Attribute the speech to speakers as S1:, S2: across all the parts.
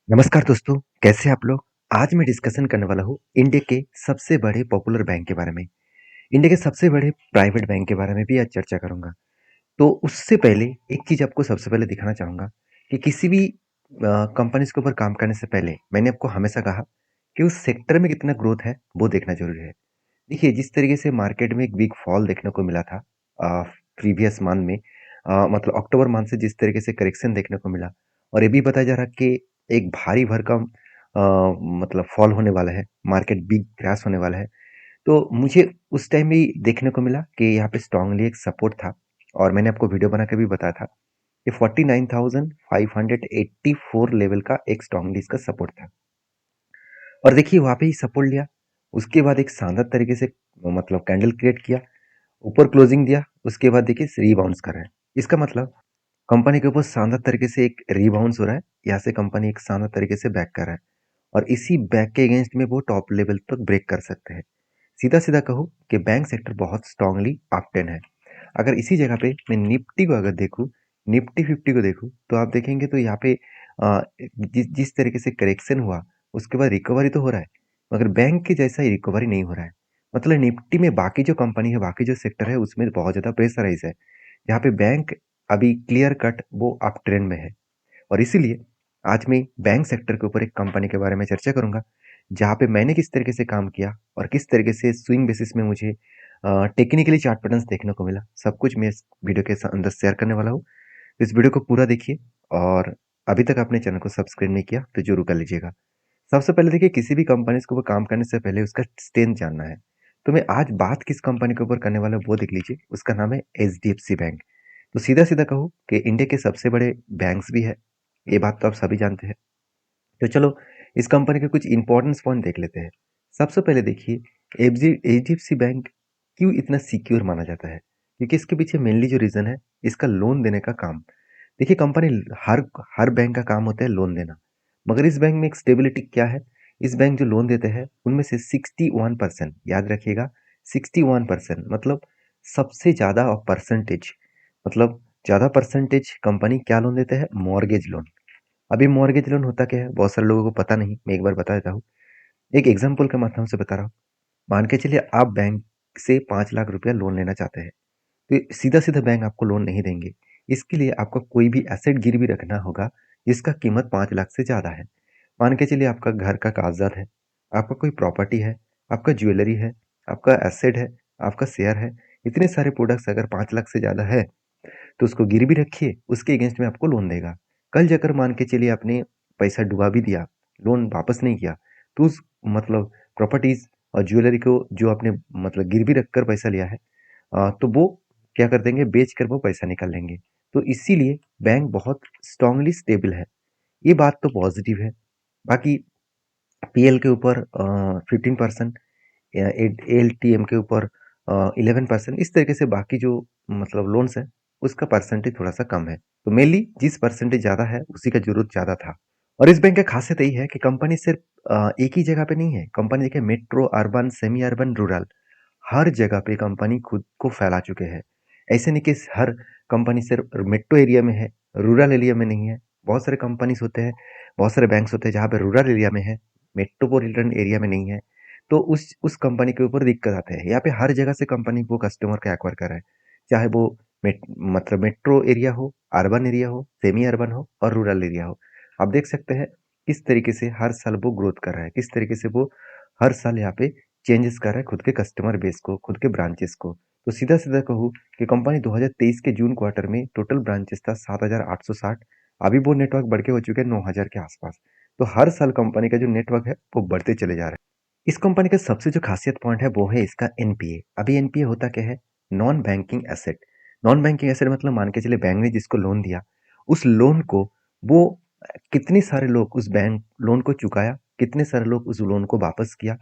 S1: नमस्कार दोस्तों, कैसे हैं आप लोग? आज मैं डिस्कशन करने वाला हूँ इंडिया के सबसे बड़े पॉपुलर बैंक के बारे में। इंडिया के सबसे बड़े प्राइवेट बैंक के बारे में भी आज चर्चा करूँगा। तो उससे पहले एक चीज़ आपको सबसे पहले दिखाना चाहूँगा कि किसी भी कंपनीज़ के ऊपर काम करने से पहले मैंने आपको हमेशा कहा कि उस सेक्टर में कितना ग्रोथ है, वो देखना ज़रूरी है। देखिए, जिस तरीके से मार्केट में एक बिग फॉल देखने को मिला था अ, प्रीवियस मंथ में मतलब अक्टूबर मंथ से जिस तरीके से करेक्शन देखने को मिला और ये भी बताया जा रहा है कि एक भारी भरकम मतलब फॉल होने वाला है, मार्केट बिग क्रैश होने वाला है। तो मुझे उस टाइम भी देखने को मिला कि यहाँ पे स्ट्रांगली एक सपोर्ट था और मैंने आपको वीडियो बना के भी बताया था कि 49,584 लेवल का एक स्ट्रांगली इसका सपोर्ट था। और देखिए वहाँ पे ही सपोर्ट लिया, उसके बाद एक शानदार तरीके से मतलब कैंडल क्रिएट किया, ऊपर क्लोजिंग दिया, उसके बाद देखिए रीबाउंस कर रहा है। इसका मतलब कंपनी के ऊपर शानदार तरीके से एक रीबाउंस हो रहा है, यहाँ से कंपनी एक शानदार तरीके से बैक कर रहा है और इसी बैक के अगेंस्ट में वो टॉप लेवल तक ब्रेक कर सकते हैं। सीधा-सीधा कहूँ कि बैंक सेक्टर बहुत स्ट्रांगली अप ट्रेंड है। अगर इसी जगह पे मैं निफ्टी को अगर देखूँ, निफ्टी 50 को देखूँ, तो आप देखेंगे तो यहाँ पे जिस तरीके से करेक्शन हुआ, उसके बाद रिकवरी तो हो रहा है, मगर बैंक के जैसा ही रिकवरी नहीं हो रहा है। मतलब निफ्टी में बाकी जो कंपनी है, बाकी जो सेक्टर है, उसमें बहुत ज़्यादा प्रेशराइज़ है। यहाँ पे बैंक अभी क्लियर कट वो अप ट्रेंड में है और इसीलिए आज मैं बैंक सेक्टर के ऊपर एक कंपनी के बारे में चर्चा करूँगा, जहाँ पे मैंने किस तरीके से काम किया और किस तरीके से स्विंग बेसिस में मुझे टेक्निकली चार्ट पैटर्न्स देखने को मिला। सब कुछ मैं इस वीडियो के अंदर शेयर करने वाला हूँ। इस वीडियो को पूरा देखिए और अभी तक आपने चैनल को सब्सक्राइब नहीं किया तो ज़रूर कर लीजिएगा। सबसे पहले देखिए किसी भी कंपनी के ऊपर काम करने से पहले उसका स्ट्रेंथ जानना है। तो मैं आज बात किस कंपनी के ऊपर करने वाला हूँ वो देख लीजिए, उसका नाम है एचडीएफसी बैंक। तो सीधा-सीधा कहूँ कि इंडिया के सबसे बड़े बैंक्स भी है, ये बात तो आप सभी जानते हैं। तो चलो इस कंपनी के कुछ इंपॉर्टेंस पॉइंट देख लेते हैं। सबसे पहले देखिए एचडीएफसी बैंक क्यों इतना सिक्योर माना जाता है? क्योंकि इसके पीछे मेनली जो रीज़न है, इसका लोन देने का काम। देखिए कंपनी हर हर बैंक का काम होता है लोन देना, मगर इस बैंक में एक स्टेबिलिटी क्या है? इस बैंक जो लोन देते हैं, उनमें से 61% याद रखिएगा 61% मतलब सबसे ज़्यादा परसेंटेज मतलब ज़्यादा परसेंटेज कंपनी क्या लोन देते हैं? Mortgage loan. अभी मॉर्गेज लोन होता क्या है? बहुत सारे लोगों को पता नहीं, मैं एक बार बता देता हूँ। एक एग्जांपल के माध्यम से बता रहा हूँ। मान के चलिए आप बैंक से 5 लाख रुपया लोन लेना चाहते हैं, तो सीधा-सीधा बैंक आपको लोन नहीं देंगे। इसके लिए आपको कोई भी एसेट गिरवी रखना होगा, जिसका कीमत 5 लाख से ज़्यादा है। मान के चलिए आपका घर का कागज़ात है, आपका कोई प्रॉपर्टी है, आपका ज्वेलरी है, आपका एसेट है, आपका शेयर है, इतने सारे प्रोडक्ट्स अगर 5 लाख से ज़्यादा है, तो उसको गिरवी रखिए, उसके अगेंस्ट में आपको लोन देगा। कल जाकर मान के चलिए आपने पैसा डुबा भी दिया, लोन वापस नहीं किया, तो उस मतलब प्रॉपर्टीज़ और ज्वेलरी को जो आपने मतलब गिरवी रखकर पैसा लिया है तो वो क्या कर देंगे बेच कर वो पैसा निकाल लेंगे। तो इसीलिए बैंक बहुत स्ट्रांगली स्टेबल है। ये बात तो पॉजिटिव है। बाकी पीएल के ऊपर 15% या एलटीएम के ऊपर 11% इस तरीके से बाकी जो मतलब लोन्स है उसका परसेंटेज थोड़ा सा कम है। तो मेनली जिस परसेंटेज ज़्यादा है उसी का जरूरत ज़्यादा था। और इस बैंक का खासियत यही है कि कंपनी सिर्फ एक ही जगह पे नहीं है। कंपनी देखिए metro urban semi urban rural हर जगह पे कंपनी खुद को फैला चुके हैं। ऐसे नहीं कि हर कंपनी सिर्फ मेट्रो एरिया में है, रूरल एरिया में नहीं है। बहुत सारे कंपनीज होते हैं, बहुत सारे बैंक्स होते हैं जहाँ पे रूरल एरिया में है, मेट्रोपॉलिटन एरिया में नहीं है। तो उस कंपनी के ऊपर दिक्कत आते हैं। यहाँ पे हर जगह से कंपनी वो कस्टमर को एक्वायर कर रहा है, चाहे वो मतलब मेट्रो एरिया हो, अर्बन एरिया हो, सेमी अर्बन हो और रूरल एरिया हो। आप देख सकते हैं किस तरीके से हर साल वो ग्रोथ कर रहा है, किस तरीके से वो हर साल यहाँ पे चेंजेस कर रहा है खुद के कस्टमर बेस को, खुद के ब्रांचेस को। तो सीधा-सीधा कहूँ कि कंपनी 2023 के जून क्वार्टर में टोटल ब्रांचेस था 7,860, अभी वो नेटवर्क बढ़ के हो चुके हैं 9,000 के आसपास। तो हर साल कंपनी का जो नेटवर्क है वो बढ़ते चले जा रहा है। इस कंपनी का सबसे जो खासियत पॉइंट है वो है इसका एनपीए। अभी एनपीए होता क्या है? Non banking asset. Non banking asset मतलब मान के चलिए बैंक ने जिसको लोन दिया, उस लोन को वो कितने सारे लोग उस बैंक लोन को चुकाया, कितने सारे लोग उस लोन को वापस किया।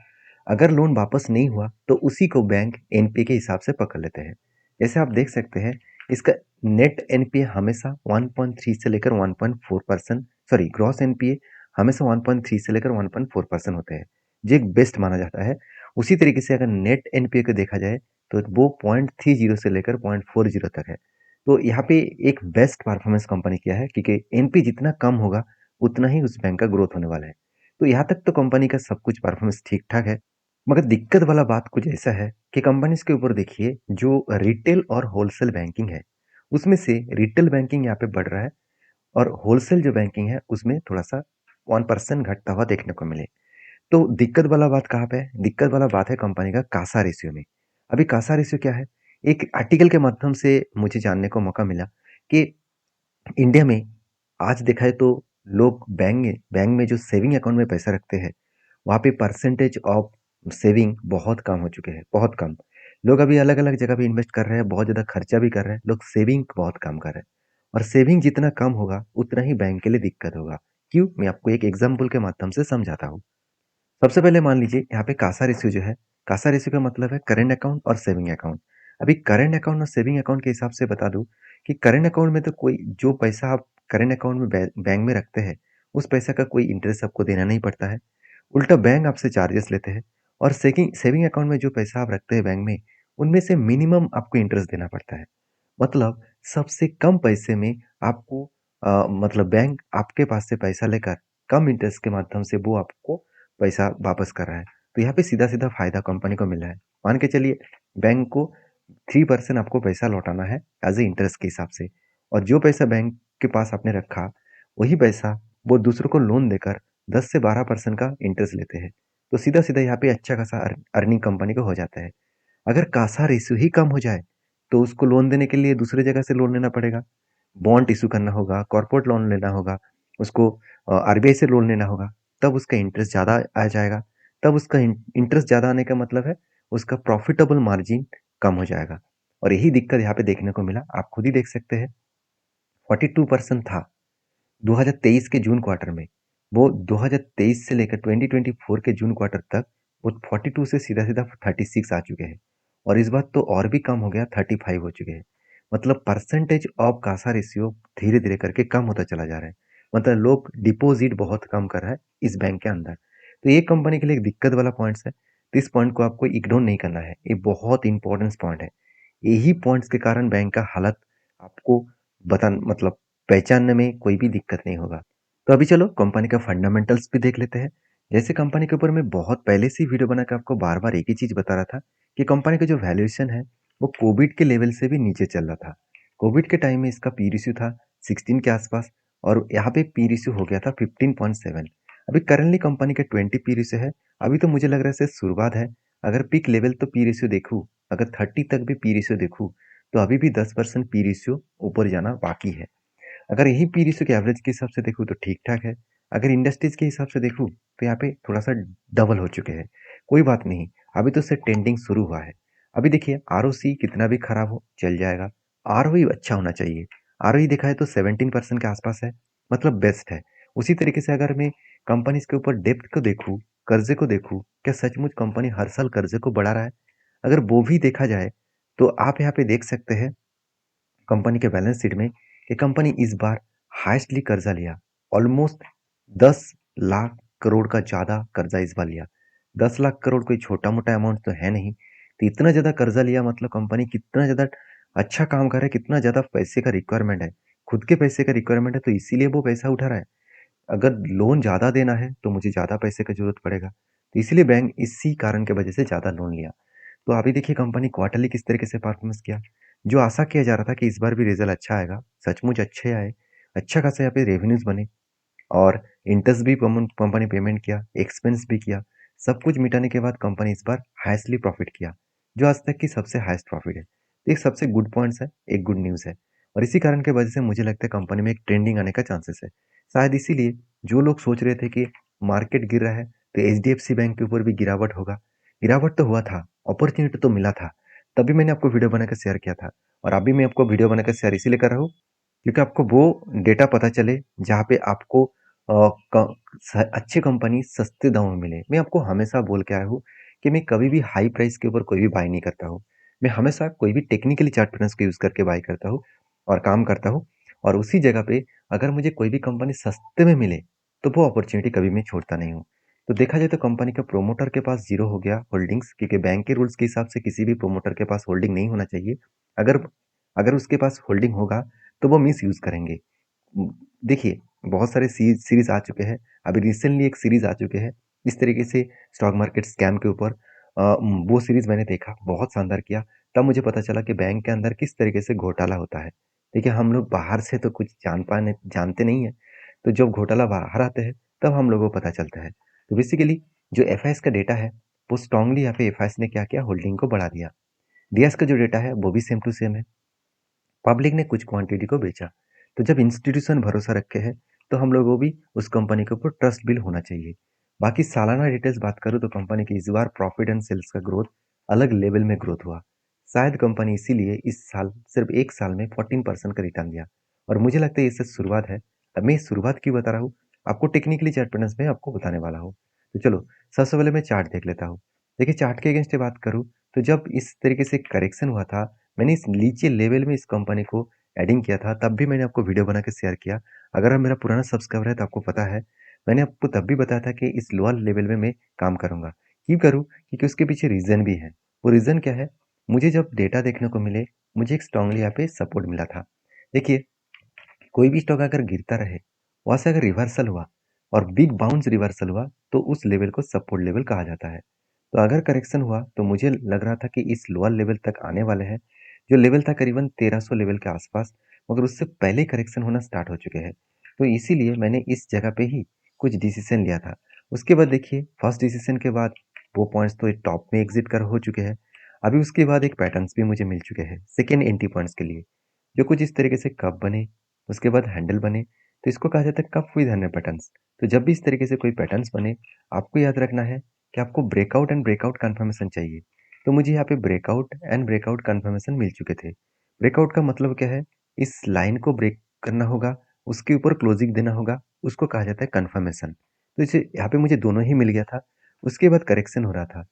S1: अगर लोन वापस नहीं हुआ तो उसी को बैंक एनपीए के हिसाब से पकड़ लेते हैं। जैसे आप देख सकते हैं इसका नेट एनपीए हमेशा 1.3 से लेकर 1.4% सॉरी ग्रॉस एनपीए हमेशा 1.3 से लेकर 1.4% होते हैं, जो एक बेस्ट माना जाता है। उसी तरीके से अगर नेट एनपीए को देखा जाए तो वो 0.30 से लेकर 0.40 तक है। तो यहाँ पे एक बेस्ट परफॉर्मेंस कंपनी किया है क्योंकि एनपी जितना कम होगा उतना ही उस बैंक का ग्रोथ होने वाला है। तो यहाँ तक तो कंपनी का सब कुछ परफॉर्मेंस ठीक-ठाक है। मगर दिक्कत वाला बात कुछ ऐसा है कि कंपनीज़ के ऊपर देखिए जो रिटेल और होलसेल बैंकिंग है, उसमें से रिटेल बैंकिंग यहाँ पे बढ़ रहा है और होलसेल जो बैंकिंग है उसमें थोड़ा-सा 1% घटता हुआ देखने को मिले। तो दिक्कत वाला बात कहाँ पे है? दिक्कत वाला बात है कंपनी का कासा रेशियो में। अभी कासा रेशियो क्या है? एक आर्टिकल के माध्यम से मुझे जानने को मौका मिला कि इंडिया में आज देखा है तो लोग बैंक में जो सेविंग अकाउंट में पैसा रखते हैं, वहाँ पे परसेंटेज ऑफ सेविंग बहुत कम हो चुके हैं, बहुत कम। लोग अभी अलग-अलग जगह पे इन्वेस्ट कर रहे हैं, बहुत ज़्यादा खर्चा भी कर रहे हैं, लोग सेविंग बहुत कम कर रहे हैं। और सेविंग जितना कम होगा, उतना ही बैंक के लिए दिक्कत होगा। क्यों? मैं आपको एक एग्ज़ाम्पल के माध्यम से समझाता हूँ। सबसे पहले मान लीजिए यहाँ पे कासा रेशियो जो है, कासा रेशियो का मतलब है करंट अकाउंट और सेविंग अकाउंट। अभी करंट अकाउंट और सेविंग अकाउंट के हिसाब से बता दूं कि करंट अकाउंट में तो कोई जो पैसा आप करंट अकाउंट में बैंक में रखते हैं, उस पैसा का कोई इंटरेस्ट आपको देना नहीं पड़ता है। उल्टा बैंक आपसे चार्जेस लेते हैं और सेविंग सेविंग अकाउंट में जो पैसा आप रखते हैं बैंक में, उनमें से मिनिमम आपको इंटरेस्ट देना पड़ता है। मतलब सबसे कम पैसे में आपको मतलब बैंक आपके पास से पैसा लेकर कम इंटरेस्ट के माध्यम से वो आपको पैसा वापस कर रहा है। तो यहाँ पे सीधा-सीधा फ़ायदा कंपनी को मिल रहा है। मान के चलिए बैंक को 3% आपको पैसा लौटाना है एज़ ए इंटरेस्ट के हिसाब से और जो पैसा बैंक के पास आपने रखा, वही पैसा वो दूसरों को लोन देकर 10 से 12% का इंटरेस्ट लेते हैं। तो सीधा-सीधा यहाँ पे अच्छा खासा अर्निंग कंपनी को हो जाता है। अगर कासा रेशियो ही कम हो जाए, तो उसको लोन देने के लिए दूसरे जगह से लोन लेना पड़ेगा। बॉन्ड इश्यू करना होगा, कॉर्पोरेट लोन लेना होगा, उसको आरबीआई से लोन लेना होगा, तब उसका इंटरेस्ट ज़्यादा आ जाएगा। तब उसका इंटरेस्ट ज़्यादा आने का मतलब है, उसका प्रॉफिटेबल मार्जिन कम हो जाएगा। और यही दिक्कत यहाँ पे देखने को मिला, आप खुद ही देख सकते हैं, 42% था 2023 के जून क्वार्टर में। वो 2023 से लेकर 2024 के जून क्वार्टर तक वो 42 से सीधा-सीधा 36 आ चुके हैं और इस बार तो और भी कम हो गया 35 हो चुके हैं। मतलब परसेंटेज ऑफ कासा रेशियो धीरे-धीरे करके कम होता चला जा रहा है। मतलब लोग डिपॉजिट बहुत कम कर रहा है इस बैंक के अंदर। तो ये कंपनी के लिए एक दिक्कत वाला पॉइंट्स है। तो इस पॉइंट को आपको इग्नोर नहीं करना है। ये बहुत इंपॉर्टेंट पॉइंट है। यही पॉइंट्स के कारण बैंक का हालत आपको बता मतलब पहचानने में कोई भी दिक्कत नहीं होगा। तो अभी चलो कंपनी का फंडामेंटल्स भी देख लेते हैं। जैसे कंपनी के ऊपर मैं बहुत पहले से ही वीडियो बना के आपको बार-बार एक ही चीज़ बता रहा था कि कंपनी का जो वैल्यूएशन है, वो कोविड के लेवल से भी नीचे चल रहा था। कोविड के टाइम में इसका पी रेशियो था 16 के आसपास और यहाँ पे पी रेशियो हो गया था 15.7। अभी करंटली कंपनी का 20 पी रेशियो है। अभी तो मुझे लग रहा है सिर्फ शुरुआत है। अगर पीक लेवल तो पी रेशियो देखूँ, अगर 30 तक भी पी रेशियो देखूँ, तो अभी भी 10% पी रेशियो ऊपर जाना बाकी है। अगर यही पी रेशियो के एवरेज के हिसाब से देखूँ तो ठीक-ठाक है। अगर इंडस्ट्रीज़ के हिसाब से देखूँ तो यहाँ पे थोड़ा-सा डबल हो चुके हैं। कोई बात नहीं, अभी तो सिर्फ ट्रेंडिंग शुरू हुआ है। अभी देखिए आरओसी कितना भी खराब हो, चल जाएगा। आरओई अच्छा होना चाहिए। आरओई देखा है तो 17% के आसपास है, मतलब बेस्ट है। उसी तरीके से अगर मैं कंपनीज़ के ऊपर डेब्ट को देखूँ, कर्ज़े को देखूँ, क्या सचमुच कंपनी हर साल कर्ज़े को बढ़ा रहा है? अगर वो भी देखा जाए, तो आप यहाँ पे देख सकते हैं कंपनी के बैलेंस शीट में कि कंपनी इस बार हाईएस्टली कर्जा लिया। ऑलमोस्ट 10 लाख करोड़ का ज़्यादा कर्जा इस बार लिया। 10 लाख करोड़ कोई छोटा-मोटा अमाउंट तो है नहीं। तो इतना ज़्यादा कर्जा लिया मतलब कंपनी कितना ज़्यादा अच्छा काम कर रहा है, कितना ज़्यादा पैसे का रिक्वायरमेंट है। खुद के पैसे का रिक्वायरमेंट है तो इसीलिए वो पैसा उठा रहा है। अगर लोन ज़्यादा देना है तो मुझे ज़्यादा पैसे का ज़रूरत पड़ेगा। तो इसीलिए बैंक इसी कारण की वजह से ज़्यादा लोन लिया। तो अभी देखिए कंपनी क्वार्टरली किस तरीके से परफॉर्मेंस किया। जो आशा किया जा रहा था कि इस बार भी रिजल्ट अच्छा आएगा, सचमुच अच्छे आए। अच्छा खासा यहाँ पे रेवेन्यूज़ बने और इंटरेस्ट भी कंपनी पेमेंट किया, एक्सपेंस भी किया। सब कुछ मिटाने के बाद कंपनी इस बार हाईएस्टली प्रॉफिट किया, जो आज तक की सबसे हाईएस्ट प्रॉफिट है। तो एक सबसे गुड पॉइंट्स है, एक गुड न्यूज़ है और इसी कारण की वजह से मुझे लगता है कंपनी में एक ट्रेंडिंग आने का चांसेस है। शायद इसीलिए जो लोग सोच रहे थे कि मार्केट गिर रहा है, तो एचडीएफसी बैंक के ऊपर भी गिरावट होगा। गिरावट तो हुआ था, अपॉर्च्युनिटी तो मिला था, तभी मैंने आपको वीडियो बनाकर शेयर किया था और अभी मैं आपको वीडियो बनाकर शेयर इसीलिए कर रहा हूँ क्योंकि आपको वो डेटा पता चले जहाँ पे आपको अच्छी कंपनी सस्ते दामों में मिले। मैं आपको हमेशा बोल के आया हूँ कि मैं कभी भी हाई प्राइस के ऊपर कोई भी बाय नहीं करता हूँ। मैं हमेशा कोई भी टेक्निकली चार्ट पैटर्न्स को यूज़ करके बाय करता हूँ और काम करता हूँ और उसी जगह पे अगर मुझे कोई भी कंपनी सस्ते में मिले तो वो अपॉर्चुनिटी कभी मैं छोड़ता नहीं हूँ। तो देखा जाए तो कंपनी का प्रोमोटर के पास ज़ीरो हो गया होल्डिंग्स क्योंकि बैंक के रूल्स के हिसाब से किसी भी प्रोमोटर के पास होल्डिंग नहीं होना चाहिए। अगर अगर उसके पास होल्डिंग होगा तो वो मिसयूज़ करेंगे। देखिए बहुत सारे सीरीज आ चुके हैं। अभी रिसेंटली एक सीरीज आ चुके हैं इस तरीके से स्टॉक मार्केट स्कैम के ऊपर। वो सीरीज मैंने देखा, बहुत शानदार किया। तब मुझे पता चला कि बैंक के अंदर किस तरीके से घोटाला होता है। देखिए, हम लोग बाहर से तो कुछ जानते नहीं है, तो जब घोटाला बाहर आते हैं तब हम लोगों को पता चलता है। तो बेसिकली जो एफ का डेटा है, वो स्ट्रांगली यहाँ पे एफ ने क्या किया, होल्डिंग को बढ़ा दिया। डीएस का जो डेटा है वो भी सेम टू सेम है। पब्लिक ने कुछ क्वांटिटी को बेचा। तो जब इंस्टीट्यूशन भरोसा रखे हैं, तो हम लोगों को भी उस कंपनी के ऊपर ट्रस्ट बिल होना चाहिए। बाकी सालाना डिटेल्स बात करूँ तो कंपनी की इस बार प्रॉफिट एंड सेल्स का ग्रोथ अलग लेवल में ग्रोथ हुआ। शायद कंपनी इसीलिए इस साल सिर्फ एक साल में 14% का रिटर्न दिया। और मुझे लगता है ये सिर्फ शुरुआत है। अब मैं शुरुआत क्यों बता रहा हूँ, आपको टेक्निकली चार्ट पैटर्न्स में आपको बताने वाला हूँ। तो चलो, सबसे पहले मैं चार्ट देख लेता हूँ। देखिए, चार्ट के अगेंस्ट बात करूँ तो जब इस तरीके से करेक्शन हुआ था, मैंने इस नीचे लेवल में इस कंपनी को एडिंग किया था, तब भी मैंने आपको वीडियो बना के शेयर किया। अगर आप मेरा पुराना सब्सक्राइबर है तो आपको पता है, मैंने आपको तब भी बताया था कि इस लोअर लेवल में मैं काम करूंगा। क्यों करूं? क्योंकि उसके पीछे रीजन भी है। वो रीजन क्या है? मुझे जब डेटा देखने को मिले, मुझे एक स्ट्रांगली यहाँ पे सपोर्ट मिला था। देखिए, कोई भी स्टॉक अगर गिरता रहे, वहां से अगर रिवर्सल हुआ और बिग बाउंस रिवर्सल हुआ, तो उस लेवल को सपोर्ट लेवल कहा जाता है। तो अगर करेक्शन हुआ तो मुझे लग रहा था कि इस लोअर लेवल तक आने वाले हैं। जो लेवल था करीबन 1300 लेवल के आसपास, मगर उससे पहले करेक्शन होना स्टार्ट हो चुके हैं। तो इसीलिए मैंने इस जगह पे ही कुछ डिसीजन लिया था। उसके बाद देखिए, फर्स्ट डिसीजन के बाद वो पॉइंट्स तो टॉप में एग्जिट कर हो चुके हैं। अभी उसके बाद एक पैटर्न्स भी मुझे मिल चुके हैं सेकेंड एंट्री पॉइंट्स के लिए, जो कुछ इस तरीके से कप बने, उसके बाद हैंडल बने। तो इसको कहा जाता है कप विद हैंडल पैटर्न्स। तो जब भी इस तरीके से कोई पैटर्न्स बने, आपको याद रखना है कि आपको ब्रेकआउट एंड ब्रेकआउट कंफर्मेशन चाहिए। तो मुझे यहाँ पे ब्रेकआउट एंड ब्रेकआउट कंफर्मेशन मिल चुके थे। ब्रेकआउट का मतलब क्या है? इस लाइन को ब्रेक करना होगा, उसके ऊपर क्लोजिंग देना होगा, उसको कहा जाता है कंफर्मेशन। तो इसे यहाँ पे मुझे दोनों ही मिल गया था। उसके बाद करेक्शन हो रहा था,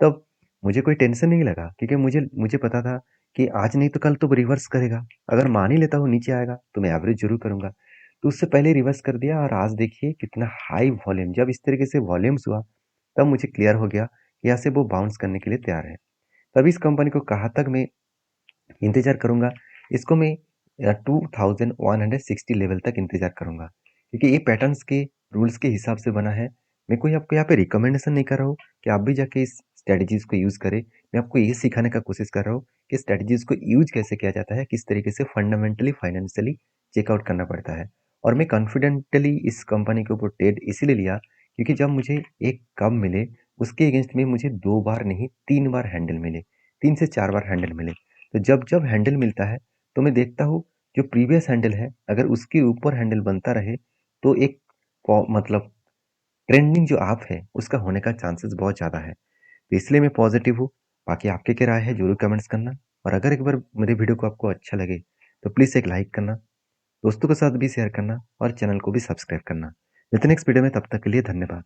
S1: तब मुझे कोई टेंशन नहीं लगा, क्योंकि मुझे मुझे पता था कि आज नहीं तो कल तो रिवर्स करेगा। अगर मान ही लेता हूँ नीचे आएगा तो मैं एवरेज जरूर करूंगा। तो उससे पहले रिवर्स कर दिया, और आज देखिए कितना हाई वॉल्यूम। जब इस तरीके से वॉल्यूम्स हुआ, तब मुझे क्लियर हो गया कि यहाँ से वो बाउंस करने के लिए तैयार है। तभी इस कंपनी को कहाँ तक मैं इंतजार करूंगा, इसको मैं 2160 लेवल तक इंतजार करूंगा, क्योंकि ये पैटर्न्स के रूल्स के हिसाब से बना है। मैं कोई आपको यहाँ पे रिकमेंडेशन नहीं कर रहा हूँ कि आप भी जाके इस स्ट्रेटजीज को यूज करें। मैं आपको ये सिखाने का कोशिश कर रहा हूँ कि स्ट्रेटजीज को यूज कैसे किया जाता है, किस तरीके से फंडामेंटली फाइनेंशियली चेकआउट करना पड़ता है। और मैं कॉन्फिडेंटली इस कंपनी के ऊपर ट्रेड इसीलिए लिया, क्योंकि जब मुझे एक कम मिले, उसके अगेंस्ट में मुझे 2 बार नहीं 3 बार हैंडल मिले, 3 से 4 बार हैंडल मिले। तो जब जब हैंडल मिलता है, तो मैं देखता हूँ जो प्रीवियस हैंडल है, अगर उसके ऊपर हैंडल बनता रहे, तो एक मतलब ट्रेंडिंग जो आप है उसका होने का चांसेस बहुत ज़्यादा है। तो इसलिए मैं पॉजिटिव हूँ। बाकी आपके क्या राय है जरूर कमेंट्स करना। और अगर एक बार मेरे वीडियो को आपको अच्छा लगे, तो प्लीज़ एक लाइक करना, दोस्तों के साथ भी शेयर करना, और चैनल को भी सब्सक्राइब करना। मिलते हैं नेक्स्ट वीडियो में, तब तक के लिए धन्यवाद।